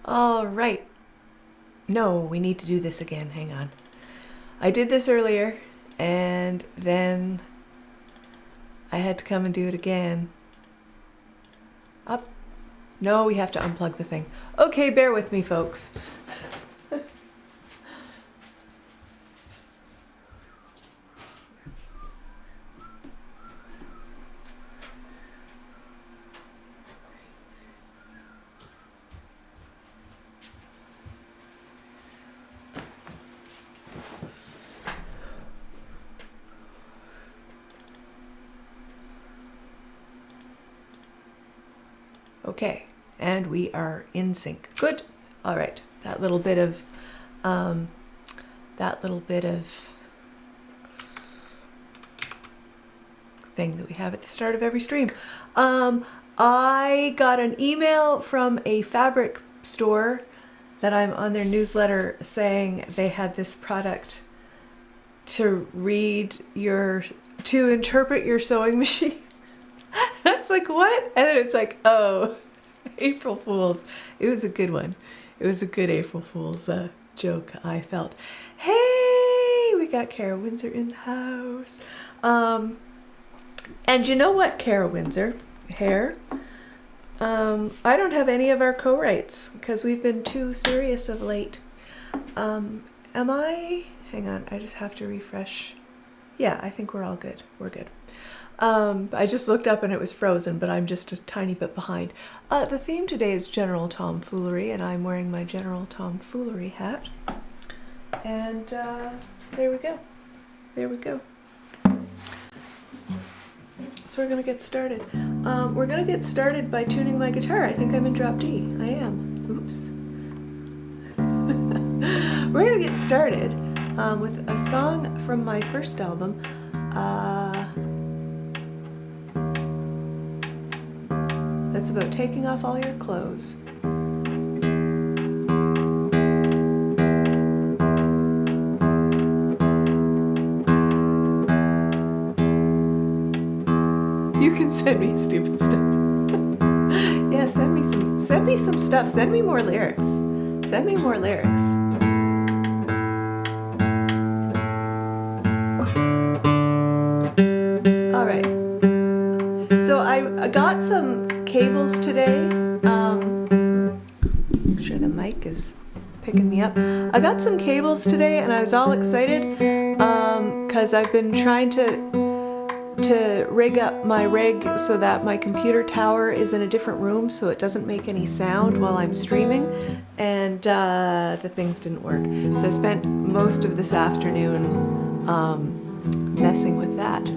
All right. No, we need to do this again. Hang on. I did this earlier, and then I had to come and do it again. Up. No, we have to unplug the thing. Okay, bear with me, folks. Okay, and we are in sync. Good. All right. That little bit of thing that we have at the start of every stream. I got an email from a fabric store that I'm on their newsletter saying they had this product to interpret your sewing machine. I was like, what? And then it's like, oh, April Fool's. It was a good one. It was a good April Fool's joke, I felt. Hey, we got Kara Windsor in the house. And you know what, Kara Windsor, hair? I don't have any of our co-writes because we've been too serious of late. Am I? Hang on, I just have to refresh. Yeah, I think we're all good. We're good. I just looked up and it was frozen, but I'm just a tiny bit behind. The theme today is General Tomfoolery, and I'm wearing my General Tomfoolery hat. And so there we go. There we go. So we're going to get started. We're going to get started by tuning my guitar. I think I'm in drop D. I am. Oops. We're going to get started with a song from my first album. That's about taking off all your clothes. You can send me stupid stuff. Yeah, send me some stuff. Send me more lyrics. Send me more lyrics. All right. So I got some cables today. Make sure the mic is picking me up. I got some cables today and I was all excited because I've been trying to rig up my rig so that my computer tower is in a different room so it doesn't make any sound while I'm streaming, and the things didn't work. So I spent most of this afternoon messing with that.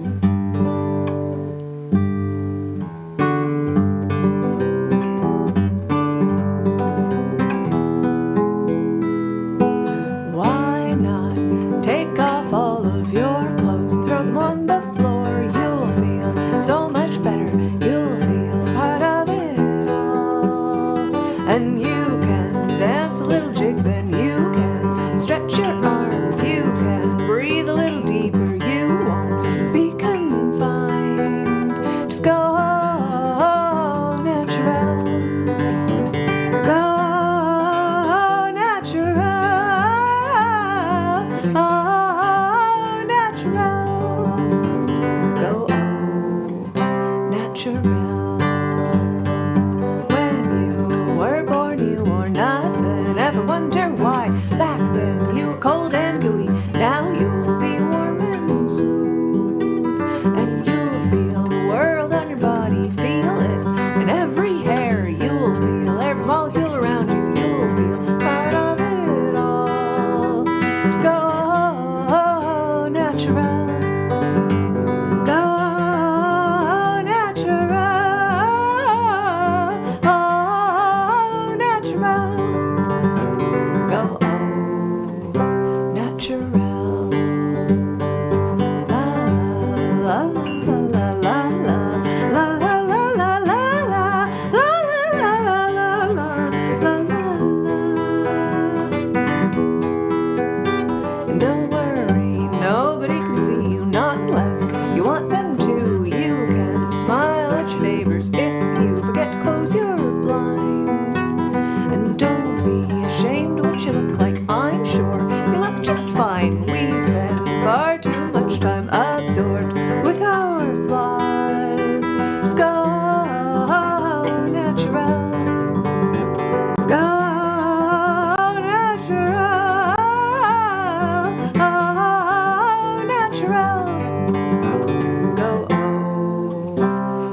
Stretch your arms, you can breathe a little deeper, you won't be confined. just fine. We spend far too much time absorbed with our flaws. Just go natural. Go natural. Oh, natural. Go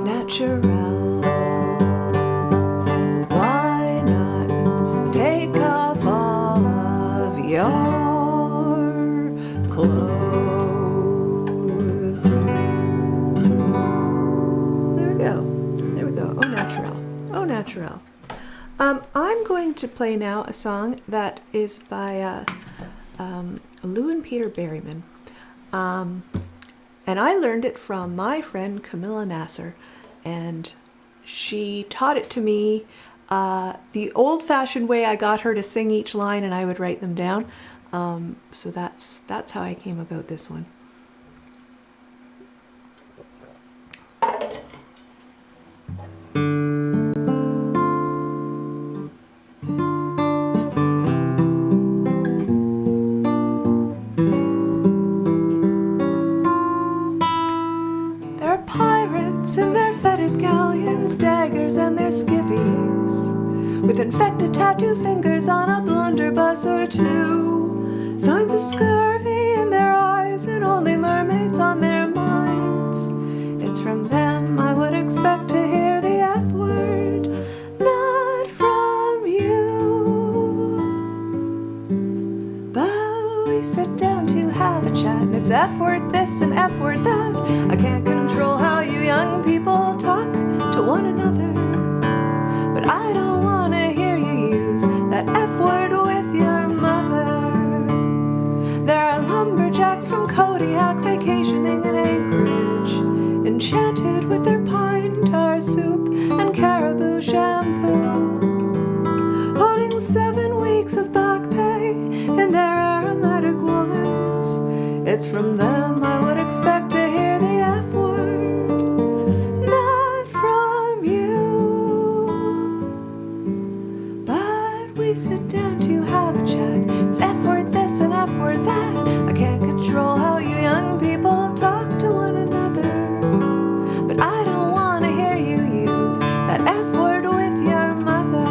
natural. Why not take off all of your clothes? There we go. There we go. Oh, natural. Oh, natural. I'm going to play now a song that is by Lou and Peter Berryman. And I learned it from my friend Camilla Nasser, and she taught it to me the old-fashioned way. I got her to sing each line and I would write them down. So that's how I came about this one. In their fetid galleons, daggers and their skivvies, with infected tattoo fingers on a blunderbuss or two, signs of scurvy in their eyes and only mermaids on their minds. It's from them I would expect to hear the F word, not from you. But we sit down to have a chat, and it's F word this and F word that. I can't control how you young people talk to one another, but I don't want to hear you use that F word with your mother. There are lumberjacks from Kodiak vacationing in Anchorage, enchanted with their pine tar soup and caribou shampoo, holding 7 weeks of back pay in their aromatic woolens. It's from them I would expect to hear the F word, not from you. But we sit down to have a chat. It's F word this and F word that. I can't control how you young people talk to one another, but I don't want to hear you use that F word with your mother.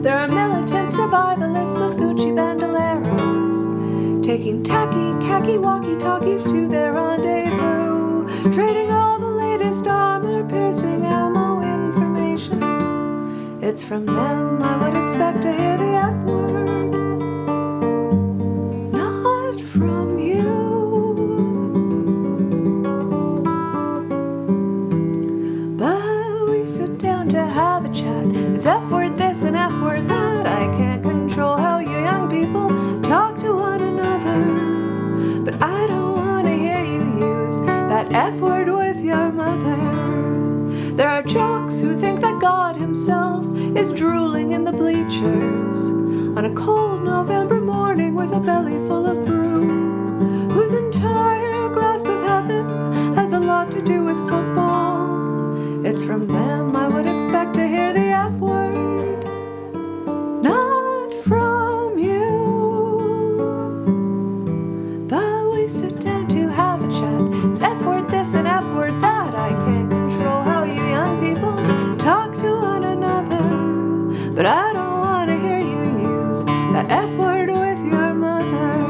There are militant survivalists with Gucci bandoleros, taking tacky, khaki walkie-talkies to their rendezvous, trading all the latest armor-piercing ammo information. It's from them I would expect to hear the F word, not from you. But we sit down to have a chat. It's F word this and F word that. I can't control how you young people talk to one another, but I don't want to hear you use that F word with your mother. There are jocks who think that God himself is drooling in the bleachers on a cold November morning with a belly full of brew, whose entire grasp of heaven has a lot to do with football. It's from them I would expect to hear the F word, not from you. But we sit down to have a chat. It's F word this and F word that. I can't control how you young people talk to one another, but I don't want to hear you use that F word with your mother.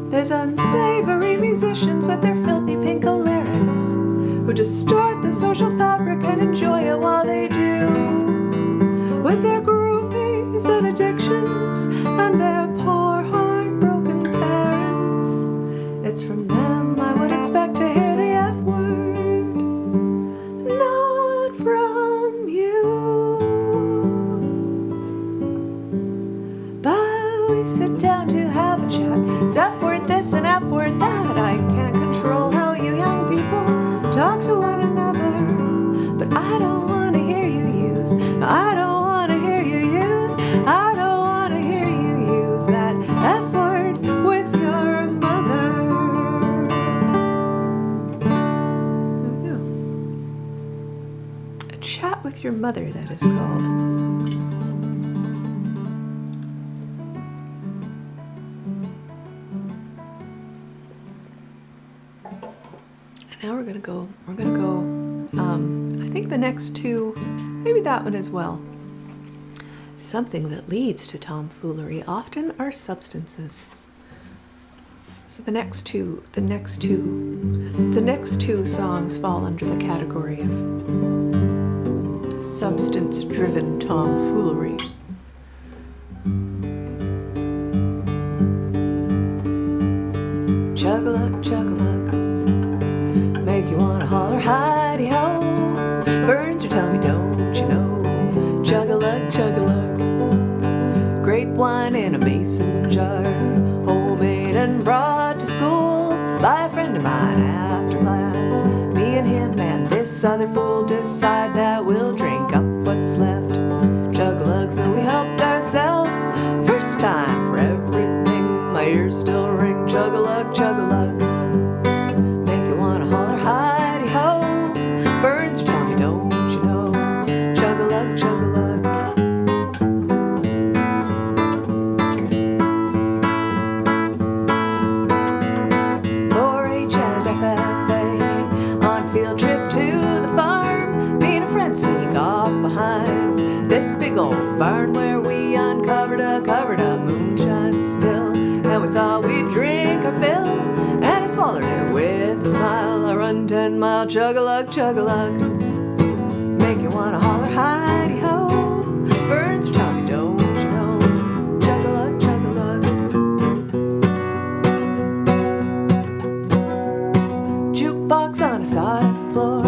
There's unsavory musicians with their filthy pinko lyrics, who distort the social fabric and enjoy it while they do, with their groupies and addictions and their poor heartbroken parents. It's from them I would expect to hear the F word, not from you. But we sit down to have a chat. It's F word this and F word that. I can't control how you young people talk to one another, but I don't want to hear you use. No, I don't want to hear you use. I don't want to hear you use that F word with your mother. There we go. A chat with your mother, that is called. Now we're gonna go, I think the next two, maybe that one as well. Something that leads to tomfoolery often are substances. So the next two songs fall under the category of substance-driven tomfoolery. Chug-a-lug, chug-a-lug, make you wanna holler, hidey-ho. Burns your tummy, don't you know? Chug-a-lug, chug-a-lug, grape wine in a mason jar, homemade and brought to school by a friend of mine after class. Me and him and this other fool decide that we'll drink up what's left. Chug-a-lug, so we helped ourselves. First time for everything, my ears still ring. Chug-a-lug, chug-a-lug, make you wanna holler, hidey-ho. Burns your tummy, don't you know? Chug-a-lug, chug-a-lug. Field trip to the farm, me and a friend sneak off behind this big old barn where we uncovered a moonshine still, and we thought we'd drink our fill, and I swallowed it with a smile. I run 10 mile, chug-a-lug, chug-a-lug, make you wanna holler, hidey-ho. Burns your tummy, don't you know? Chug-a-lug, chug-a-lug. Jukebox on a sawdust floor,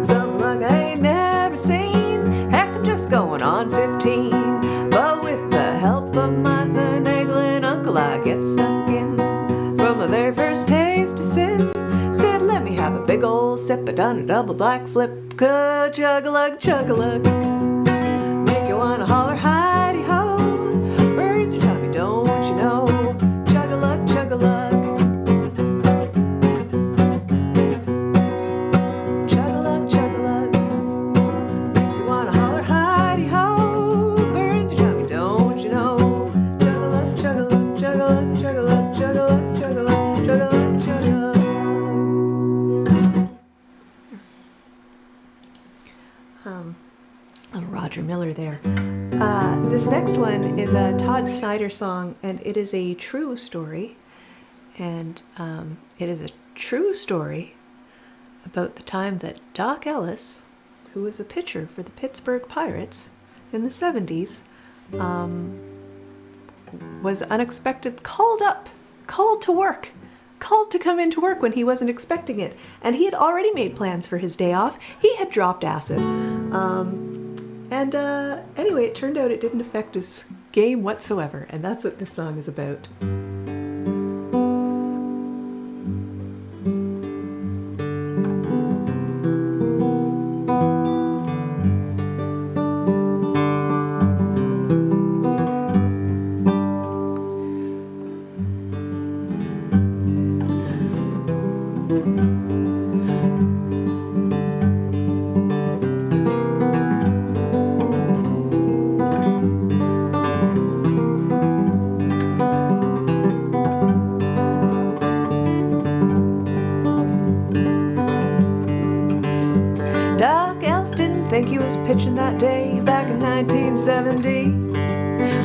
something like I ain't never seen. Heck, I'm just going on 15, but with the help of my finagling uncle, I get snuck in. From my very first taste of sin, said let me have a big old sip. I done a double black flip. Chug-a-lug, chug-a-lug, make you wanna holler, hidey-ho. Burns your tummy, don't you know? Chug-a-lug, chug-a-lug. Little Roger Miller there. This next one is a Todd Snyder song, and it is a true story. And it is a true story about the time that Doc Ellis, who was a pitcher for the Pittsburgh Pirates in the 70s, was unexpected, called to come into work when he wasn't expecting it. And he had already made plans for his day off. He had dropped acid. Anyway, it turned out it didn't affect his game whatsoever. And that's what this song is about. Think he was pitching that day back in 1970,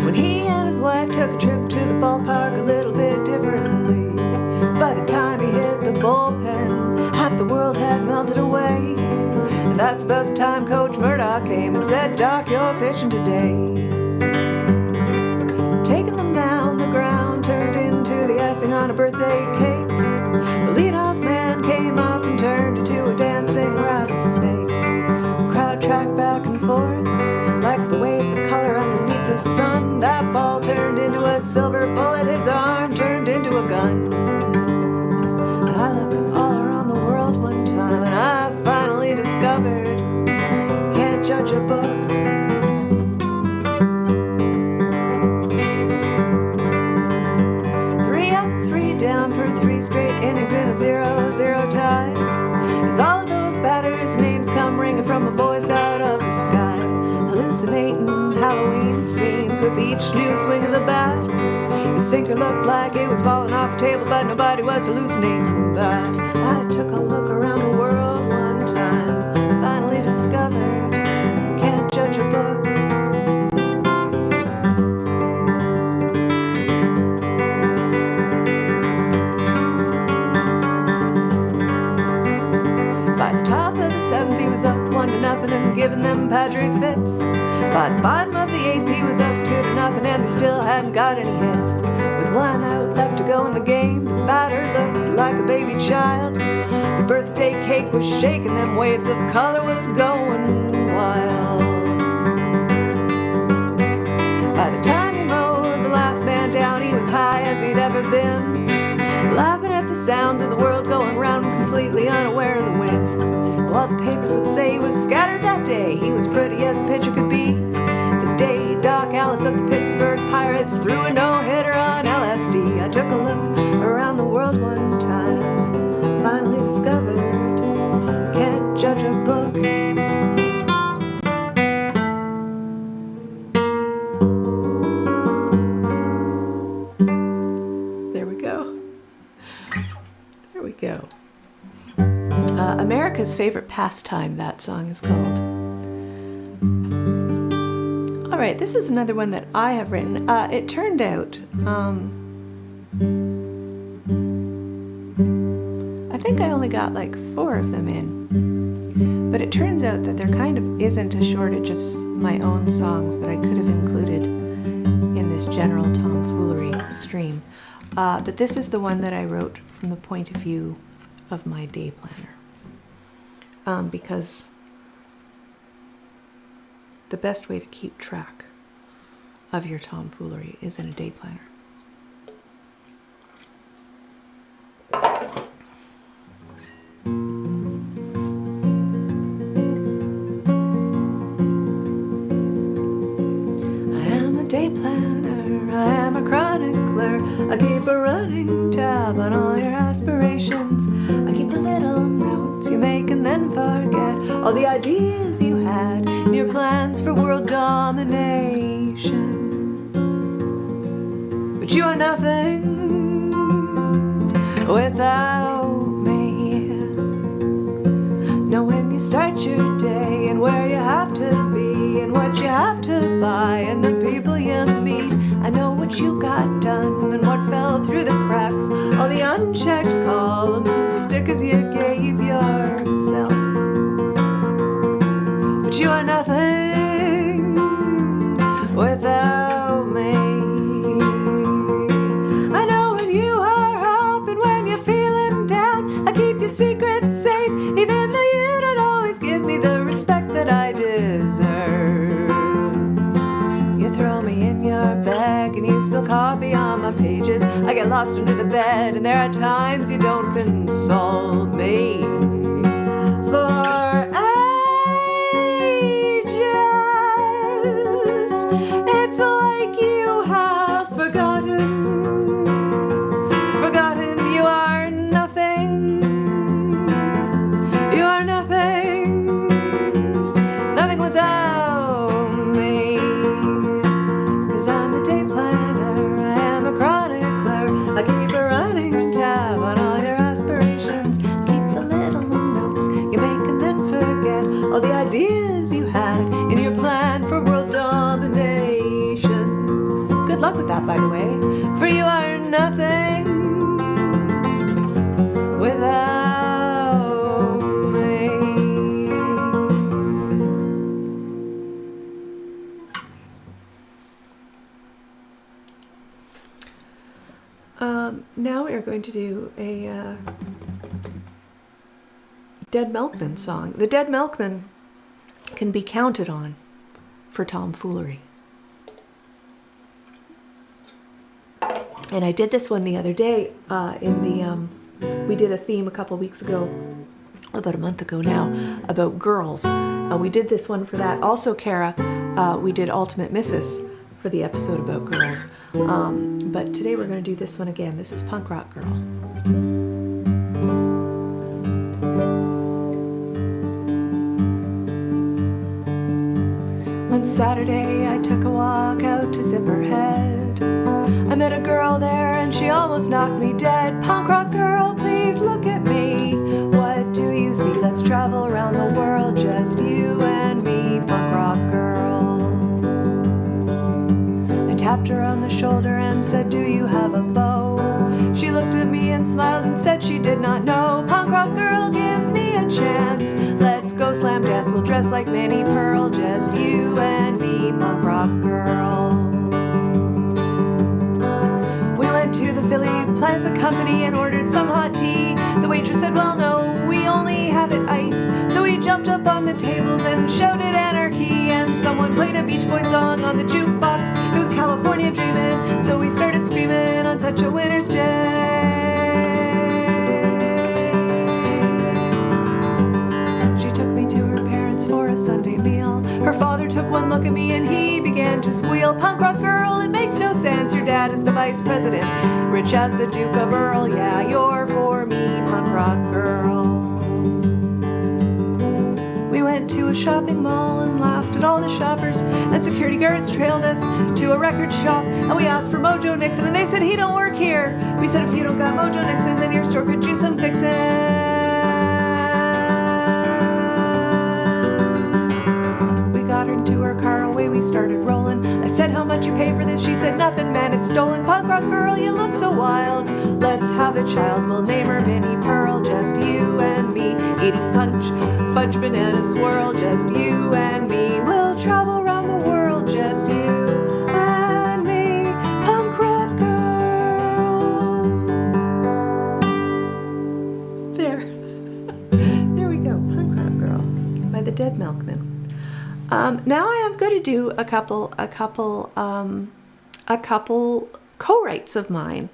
when he and his wife took a trip to the ballpark a little bit differently. By the time he hit the bullpen, half the world had melted away. And that's about the time Coach Murdoch came and said, Doc, you're pitching today. Taking the mound, the ground turned into the icing on a birthday cake. The leadoff man came up and turned into a dancing rattlesnake. Crowd tracked back and forth like the waves of color underneath the sun. That ball turned into a silver bullet, his arm turned into a gun. And I looked up all around the world one time, and I finally discovered you can't judge a book. Three up, three down for 3 straight innings in a 0-0 tie. As all of those batters' names come ringing from a voice out of the sky, hallucinating Halloween scenes with each new swing of the bat. sinker looked like it was falling off a table, but nobody was hallucinating that. I took a look around the world one time, finally discovered, can't judge a book. By the top of the seventh, he was up 1-0 and giving them Padres fits. By the bottom of the eighth, he was up 2-0 and they still hadn't got any hits. With 1 out left to go in the game, the batter looked like a baby child. The birthday cake was shaking, them waves of color was going wild. By the time he mowed the last man down, he was high as he'd ever been, laughing at the sounds of the world going round, completely unaware of the wind. While the papers would say he was scattered that day, he was pretty as a pitcher could be. The day Doc Alice of the Pittsburgh Pirates threw a no-hitter on LSD. I took a look around the world one time, finally discovered, can't judge a book. There we go. There we go. America's Favorite Pastime, that song is called. All right, this is another one that I have written. It turned out, I think I only got like 4 of them in, but it turns out that there kind of isn't a shortage of my own songs that I could have included in this General Tomfoolery stream. But this is the one that I wrote from the point of view of my day planner. Because the best way to keep track of your tomfoolery is in a day planner. I am a day planner, I am a chronicler, I keep a running tab on all your aspirations. I keep the little notes you make and then forget, all the ideas you had in your plans for world domination. But you are nothing without me. Know when you start your day and where you have to be and what you have to buy and the people you meet. I know what you got done and what fell through the cracks, all the unchecked columns and stickers you gave yourself. But you are nothing without me. I know when you are up and when you're feeling down, I keep your secrets safe, even though you don't always give me the respect that I deserve. You throw me in your bag and you spill coffee on my pages. I get lost under the bed and there are times you don't console me for ages. It's like you have forgotten you are nothing. You are nothing, nothing without me. 'Cause I'm a day planner, I am a chronicler, I keep a running tab on all your aspirations. Keep the little notes you make and then forget, all the ideas you had in your plan for world domination. Good luck with that, by the way, for you are nothing without me. Now we are going to do a Dead Milkman song. The Dead Milkman can be counted on for tomfoolery. And I did this one the other day we did a theme a couple weeks ago, about a month ago now, about girls. We did this one for that. Also, Kara, we did Ultimate Missus for the episode about girls. But today we're going to do this one again. This is Punk Rock Girl. One Saturday I took a walk out to Zipperhead. I met a girl there and she almost knocked me dead. Punk rock girl, please look at me. What do you see? Let's travel around the world, just you and me, punk rock girl. I tapped her on the shoulder and said, do you have a bow? She looked at me and smiled and said she did not know. Punk rock girl, give me a chance. Let's go slam dance, we'll dress like Minnie Pearl, just you and me, punk rock girl. We went to the Philly Plaza Company and ordered some hot tea. The waitress said, well, no, we only have it iced. So we jumped up on the tables and shouted anarchy, and someone played a Beach Boy song on the jukebox. It was California Dreamin', so we started screaming on such a winter's day. She took me to her parents for a Sunday meal. Her father took one look at me and he began to squeal. Punk rock girl, it makes no sense. Your dad is the vice president, rich as the Duke of Earl. Yeah, you're for me, punk rock girl. We went to a shopping mall and laughed at all the shoppers, and security guards trailed us to a record shop, and we asked for Mojo Nixon and they said he don't work here. We said if you don't got Mojo Nixon, then your store could use some fixin'. Got her into her car, away we started rolling. I said, how much you pay for this? She said, nothing, man, it's stolen. Punk rock girl, you look so wild. Let's have a child, we'll name her Minnie Pearl, just you and me. Eating punch, fudge, banana swirl, just you and me. We'll travel around the world, just you and me, punk rock girl. There. There we go, punk rock girl by the Dead Milkmen. Now I am going to do a couple co-writes of mine,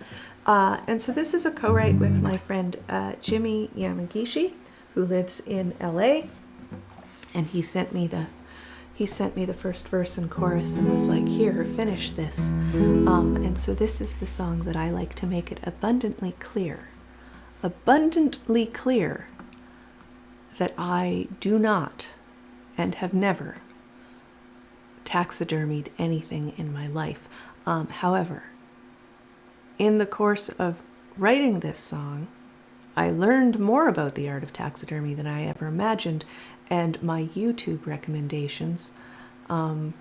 and so this is a co-write with my friend Jimmy Yamagishi, who lives in LA, and he sent me the first verse and chorus and was like, here, finish this, and so this is the song that I like to make it abundantly clear that I do not and have never taxidermied anything in my life. However, in the course of writing this song, I learned more about the art of taxidermy than I ever imagined, and my YouTube recommendations, I've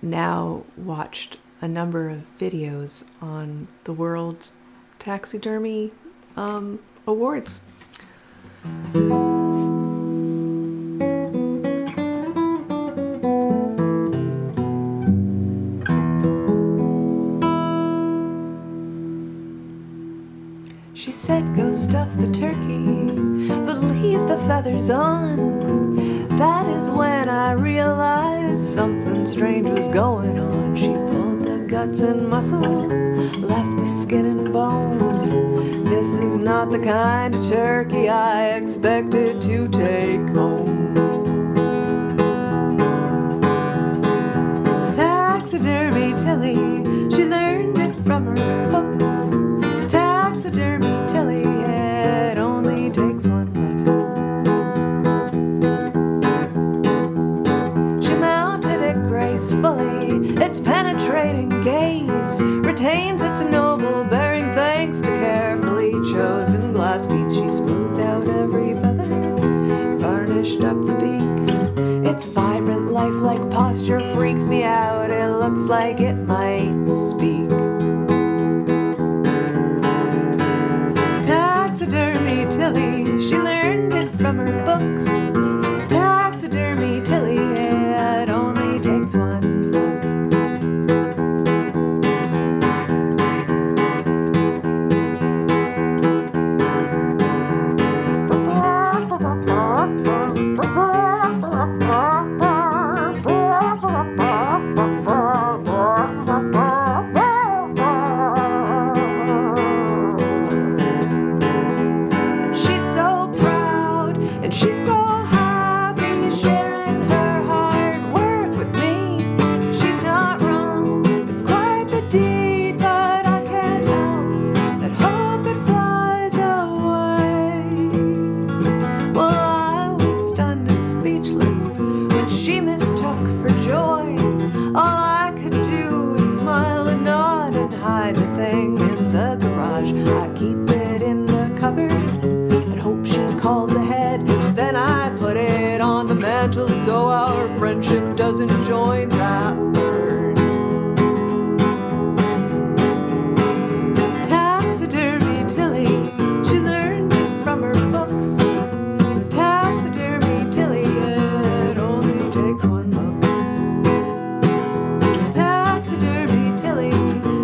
now watched a number of videos on the World Taxidermy Awards. She said, go stuff the turkey, but leave the feathers on. That is when I realized something strange was going on. She pulled the guts and muscle, left the skin and bones. This is not the kind of turkey I expected to take home. Taxidermy Tilly, she learned it from her books. Taxidermy Tilly, it only takes one look. She mounted it gracefully, its penetrating gaze retains its noble bearing thanks to carefully chosen glass beads. She smoothed out every feather, varnished up the beak. Its vibrant lifelike posture freaks me out, it looks like it might speak. Taxidermy Tilly, she learned it from her books. Taxidermy Tilly, it only takes one look. hide the thing in the garage. I keep it in the cupboard and hope she calls ahead. Then I put it on the mantle so our friendship doesn't join that word. Taxidermy Tilly, she learned it from her books. Taxidermy Tilly, it only takes one look. Taxidermy Tilly,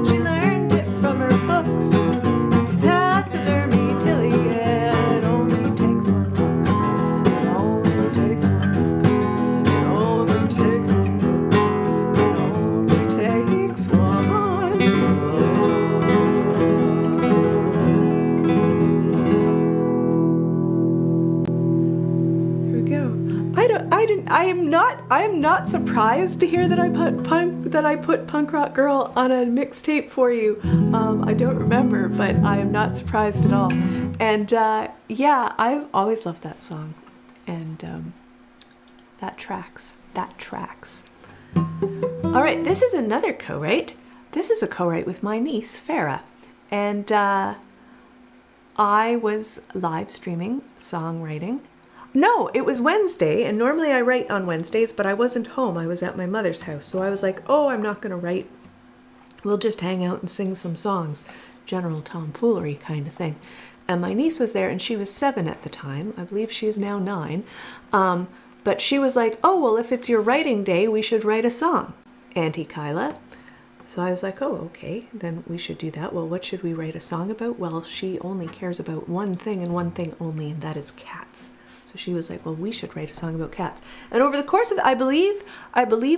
she learned it from her books. Taxidermy Tilly, it only takes one look. It only takes one look. It only takes one look. It only takes one look. Here we go. I am not surprised to hear that I put Punk Rock Girl on a mixtape for you. I don't remember, but I am not surprised at all. And yeah, I've always loved that song. And that tracks. All right, this is another co-write. This is a co-write with my niece, Farah. And I was live streaming songwriting. No, it was Wednesday, and normally I write on Wednesdays, but I wasn't home. I was at my mother's house, so I was like, oh, I'm not going to write. We'll just hang out and sing some songs. General Tomfoolery kind of thing. And my niece was there, and she was 7 at the time. I believe she is now 9. But she was like, oh, well, if it's your writing day, we should write a song, Auntie Kyla. So I was like, oh, okay, then we should do that. Well, what should we write a song about? Well, she only cares about one thing and one thing only, and that is cats. So she was like, well, we should write a song about cats. And over the course of, I believe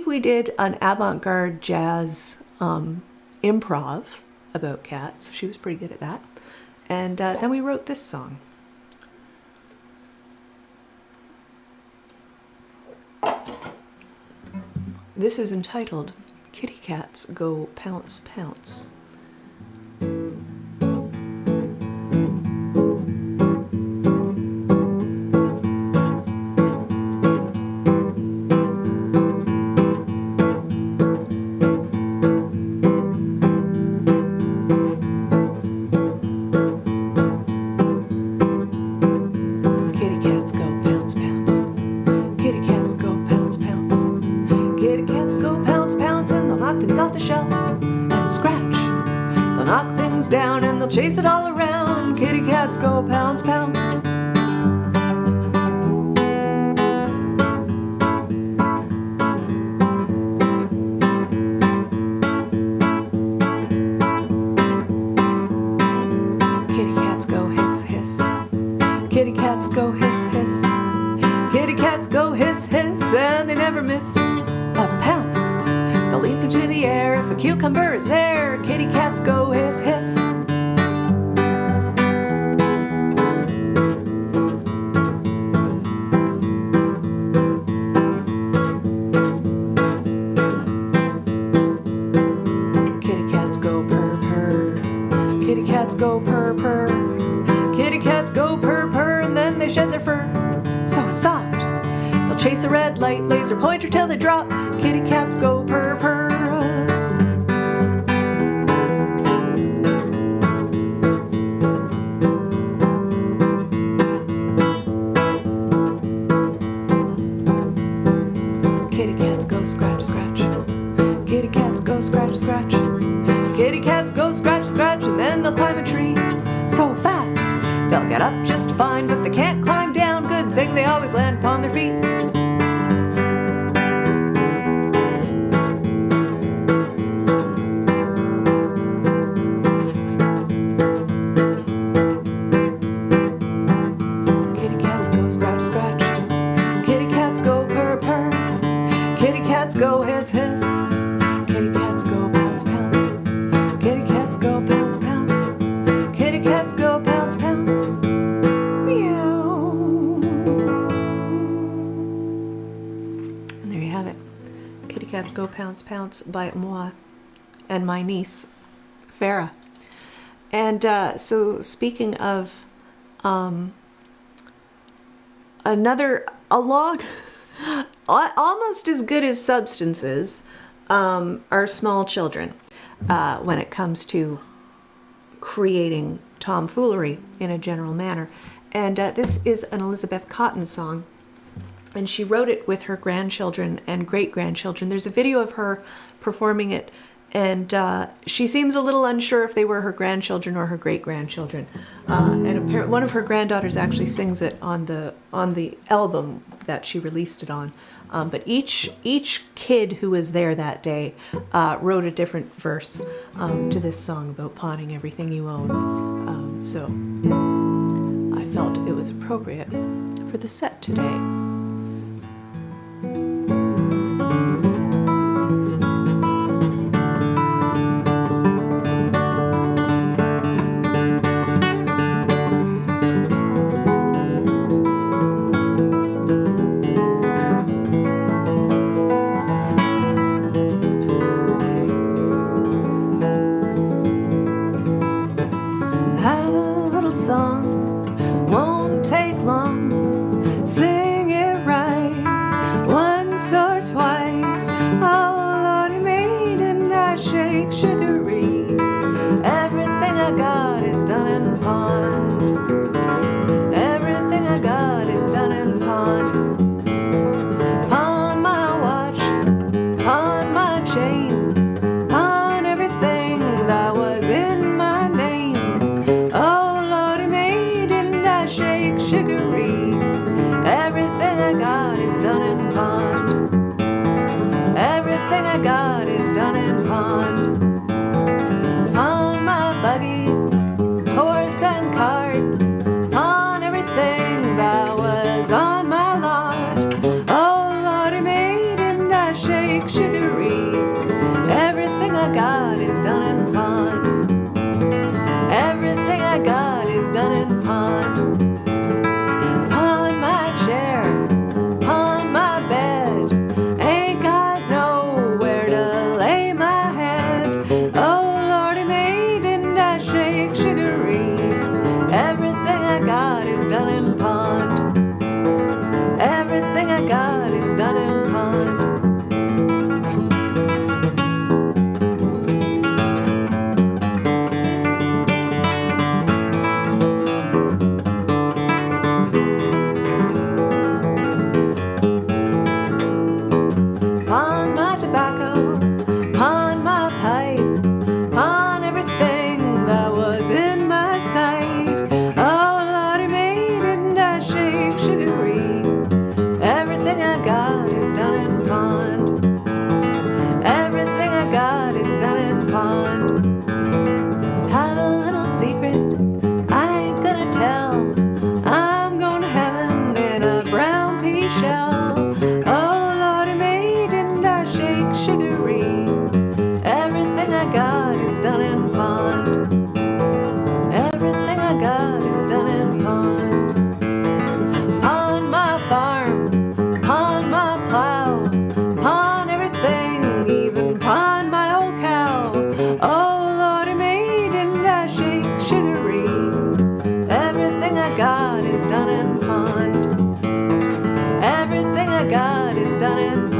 we did an avant-garde jazz improv about cats. So she was pretty good at that. And then we wrote this song. This is entitled Kitty Cats Go Pounce Pounce. Down and they'll chase it all around. Kitty cats go pounce, pounce. Kitty cats go hiss, hiss. Kitty cats go hiss, hiss. Kitty cats go hiss, hiss, and they never miss a pounce. They'll leap into the air if a cucumber is there. Kitty cats go hiss, hiss. Kitty cats go purr, purr. Kitty cats go purr, purr. Kitty cats go purr, purr, and then they shed their fur. So soft. They'll chase a red light laser pointer till they drop. Kitty cats go purr, purr. Kitty cats go scratch, scratch. Kitty cats go scratch, scratch. Kitty cats go scratch, scratch, and then they'll climb a tree so fast. They'll get up just fine, but they can't climb down. Good thing they always land upon their feet. Kitty cats go scratch, scratch. Kitty cats go purr, purr. Kitty cats go hiss, hiss. Kitty cats go pounce, pounce. Kitty cats go pounce, pounce. Kitty cats go pounce, pounce. Meow. And there you have it. Kitty Cats Go Pounce Pounce by moi and my niece, Farah. And so speaking of almost as good as substances are small children. when it comes to creating tomfoolery in a general manner. And this is an Elizabeth Cotten song, and she wrote it with her grandchildren and great-grandchildren. There's a video of her performing it, and she seems a little unsure if they were her grandchildren or her great-grandchildren. And one of her granddaughters actually sings it on the album that she released it on. But each kid who was there that day wrote a different verse to this song about pawning everything you own. So I felt it was appropriate for the set today. Everything I got is done in pond.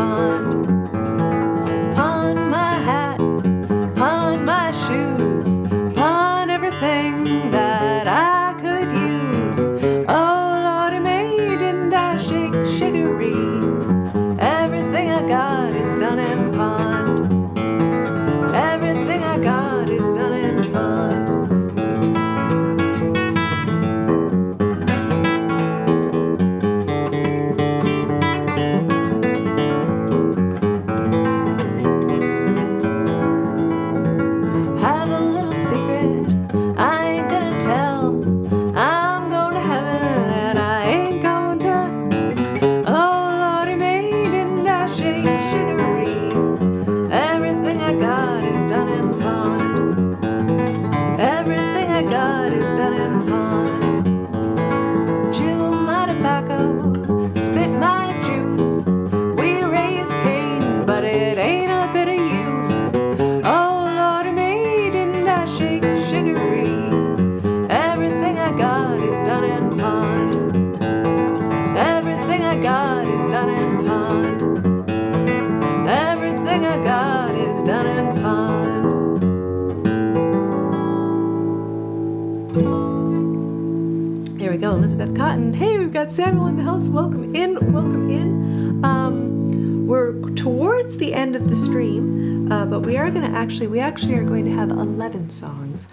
There we go, Elizabeth Cotton. Hey, we've got Samuel in the house. Welcome in, welcome in. We're towards the end of the stream, but we actually are going to have 11 songs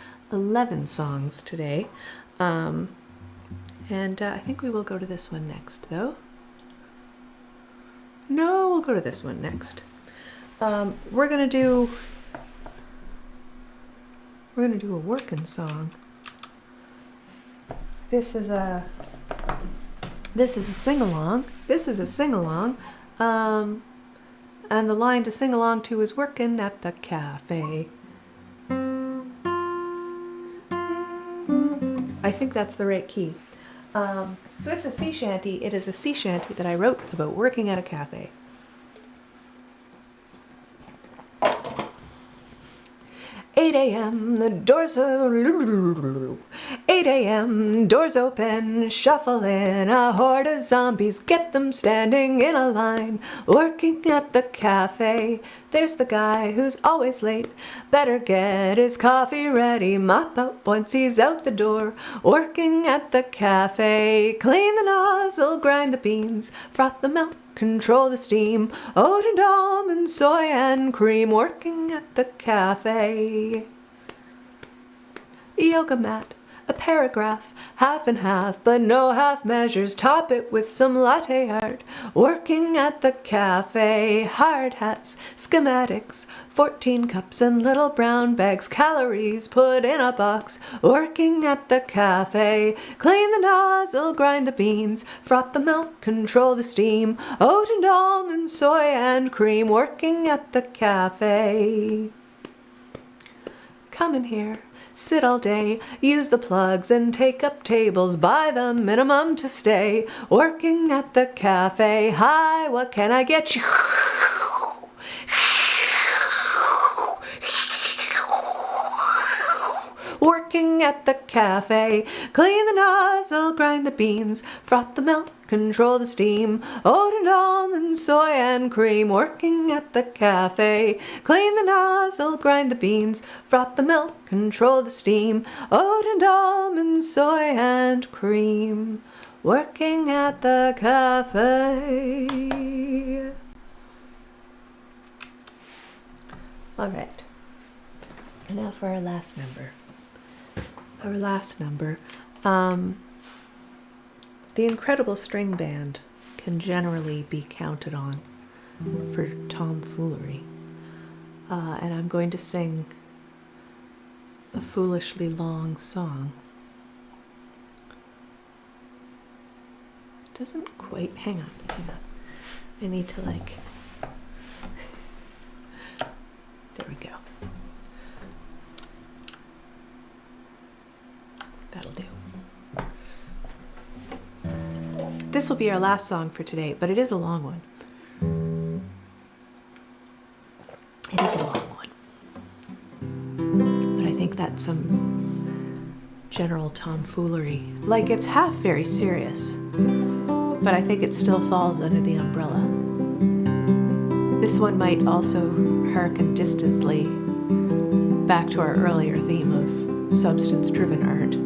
today. And I think we will go to this one next, though. No, we'll go to this one next. We're gonna do a working song. This is a sing-along. And the line to sing along to is working at the cafe. I think that's the right key. So it's a sea shanty. It is a sea shanty that I wrote about working at a cafe. 8 a.m. the doors 8 a.m. doors open, shuffle in a horde of zombies, get them standing in a line, working at the cafe. There's the guy who's always late, better get his coffee ready, mop up once he's out the door, working at the cafe. Clean the nozzle, grind the beans, froth the milk, control the steam, oat and almond, soy and cream, working at the cafe. Yoga mat, a paragraph, half and half, but no half measures, top it with some latte art, working at the cafe. Hard hats, schematics, 14 cups and little brown bags, calories put in a box, working at the cafe. Clean the nozzle, grind the beans, froth the milk, control the steam, oat and almond, soy and cream, working at the cafe. Come in here, sit all day, use the plugs and take up tables, buy the minimum to stay, working at the cafe. Hi, what can I get you? Working at the cafe. Clean the nozzle, grind the beans, froth the milk, control the steam, oat and almond, soy and cream, working at the cafe. Clean the nozzle, grind the beans, froth the milk, control the steam, oat and almond, soy and cream, working at the cafe. All right, and now for our last number. The incredible string band can generally be counted on for tomfoolery. And I'm going to sing a foolishly long song. Doesn't quite, hang on. I need to there we go. That'll do. This will be our last song for today, but it is a long one. It is a long one. But I think that's some general tomfoolery. Like, it's half very serious, but I think it still falls under the umbrella. This one might also hearken distantly back to our earlier theme of substance-driven art.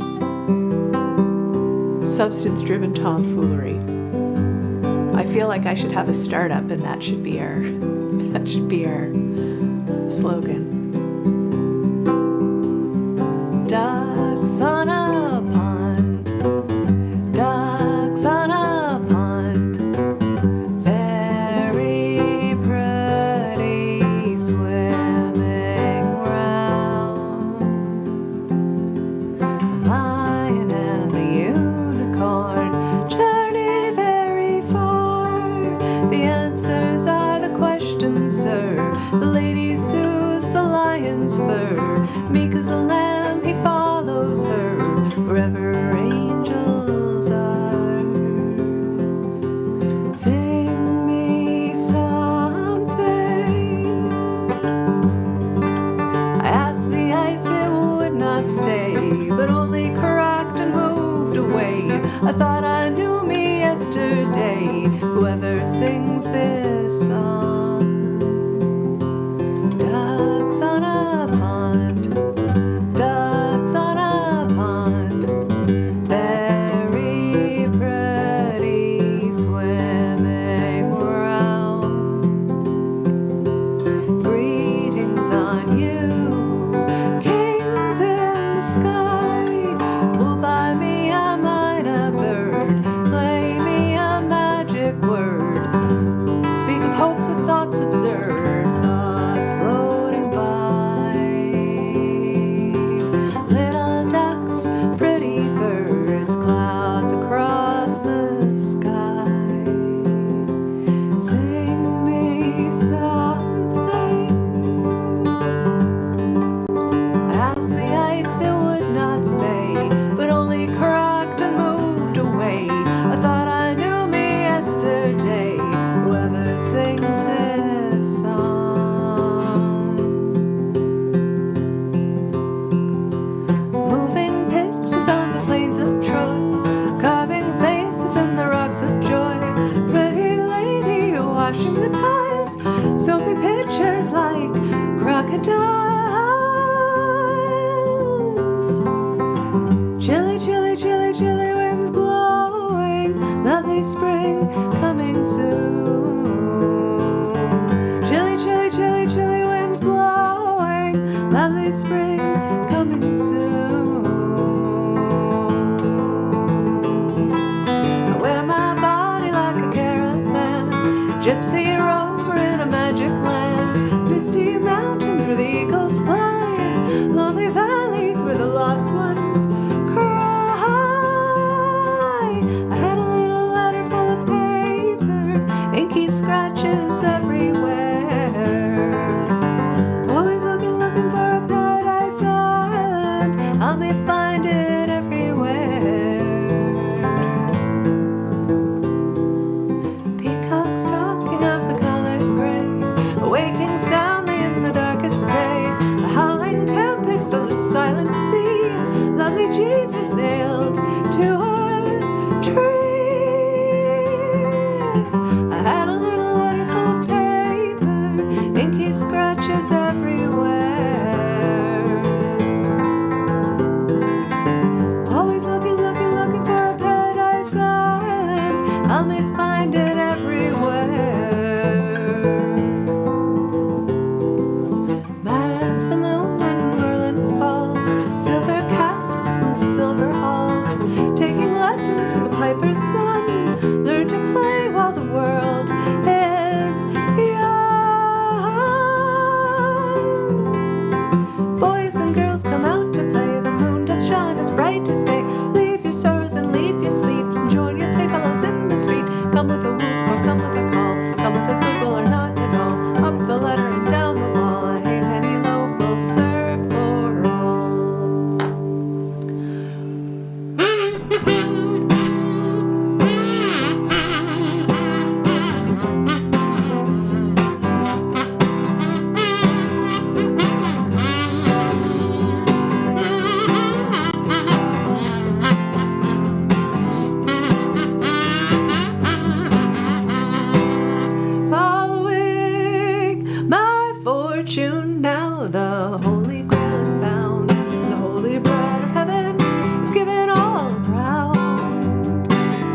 Substance-driven tomfoolery. I feel like I should have a startup, and that should be our slogan. Ducks on a pond, ducks on a pond, very pretty swimming round. The lion and the unicorn journey very far. The answers are the questions, sir. The lady soothes the lion's fur. Meek as a lamb, he follows her wherever angels are. Sing me something. I asked the ice, it would not stay, but only cracked and moved away. I thought I knew me yesterday, whoever sings this song. Ducks on a pond, ducks on a pond, crocodiles. Chilly, chilly, chilly, chilly winds blowing, lovely spring coming soon. Chilly, chilly, chilly, chilly winds blowing, lovely spring coming soon. I wear my body like a caravan, gypsy rover in a magic land, misty mountains where the eagles fly, lonely valleys where the lost ones cry. I had a little letter full of paper, inky scratches everywhere. Always looking, looking for a paradise island, I may find it everywhere. Peacocks talking of the color gray, awaking soundly in the darkest day, a howling tempest on a silent sea, lovely Jesus nailed to a tree. I had a little letter full of paper, inky scratches everywhere. Always looking, looking, looking for a paradise island, I may find it everywhere. Mad as the moon when Merlin falls, silver castles and silver halls, taking lessons from the piper's son, learn to play while the world is young. Boys and girls come out to play, the moon doth shine as bright as day. Leave your sorrows and leave your sleep, and join your playfellows in the street. Come with a whoop or come with a call, come with a Google or not at all. Up the ladder and down the wall, a halfpenny loaf will serve for all. Following my fortune now, the Holy Grail is found, the holy bread of heaven is given all around.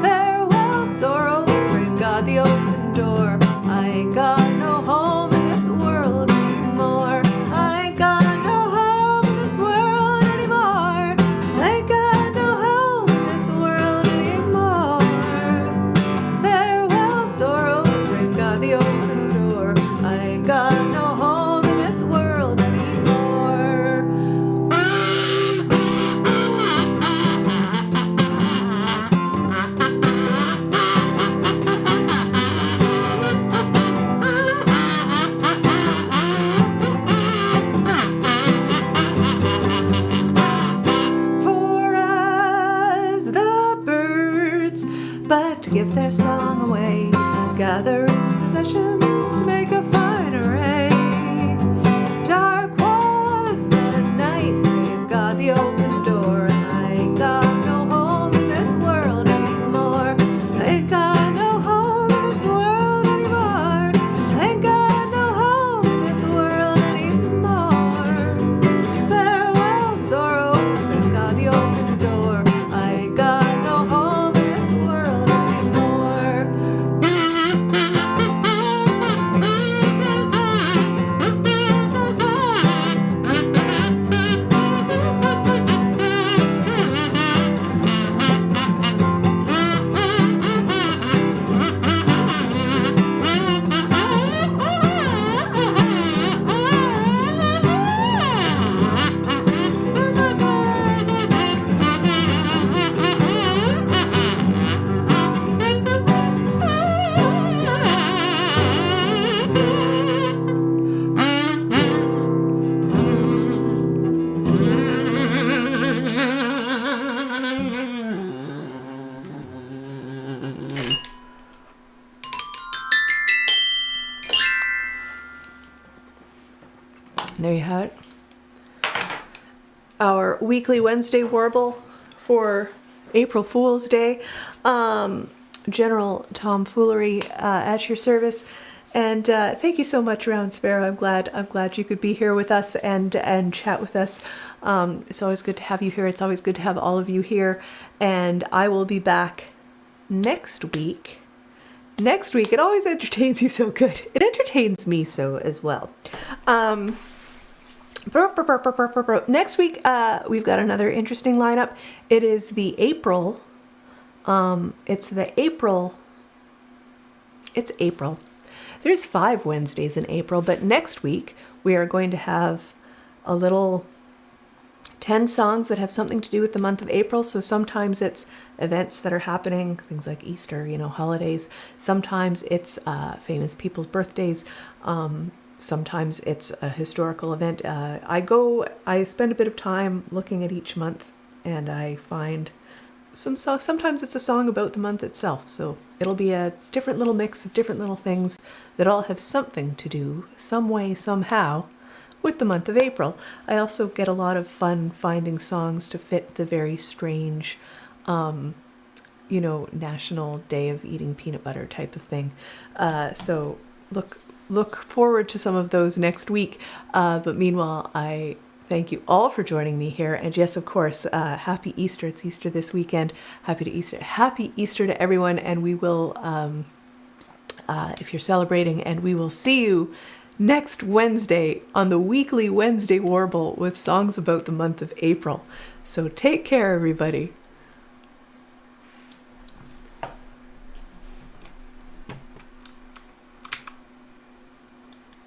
Farewell sorrow, praise God the open door, I ain't got no home in this world anymore. I ain't got no home in this world anymore. I ain't got no home in this world anymore. Farewell sorrow, praise God the open door, I ain't got no home in this world anymore. Poor as the birds, but to give their song away, gathering possessions to make a fine array. Dark was the night, praise God the open door, and I ain't got no home in this world anymore. I ain't got no home in this world anymore. I ain't got no home in this world anymore. Farewell sorrow, praise God the open door, I ain't got no home in this world anymore. There you have it. Our weekly Wednesday Warble for April Fool's Day. General Tomfoolery at your service. And thank you so much, Round Sparrow. I'm glad you could be here with us and chat with us. It's always good to have you here. It's always good to have all of you here. And I will be back next week. Next week, it always entertains you so good. It entertains me so as well. Next week, we've got another interesting lineup. It is the April. It's April. There's 5 Wednesdays in April, but next week we are going to have a little 10 songs that have something to do with the month of April. So sometimes it's events that are happening, things like Easter, holidays. Sometimes it's famous people's birthdays. Sometimes it's a historical event. I spend a bit of time looking at each month, and I find some songs. Sometimes it's a song about the month itself. So it'll be a different little mix of different little things that all have something to do, some way, somehow, with the month of April. I also get a lot of fun finding songs to fit the very strange, National Day of Eating Peanut Butter type of thing. So look forward to some of those next week. But meanwhile, I thank you all for joining me here. And yes, of course, happy Easter. It's Easter this weekend. Happy Easter to everyone. And we will, if you're celebrating, and we will see you next Wednesday on the weekly Wednesday Warble with songs about the month of April. So take care, everybody.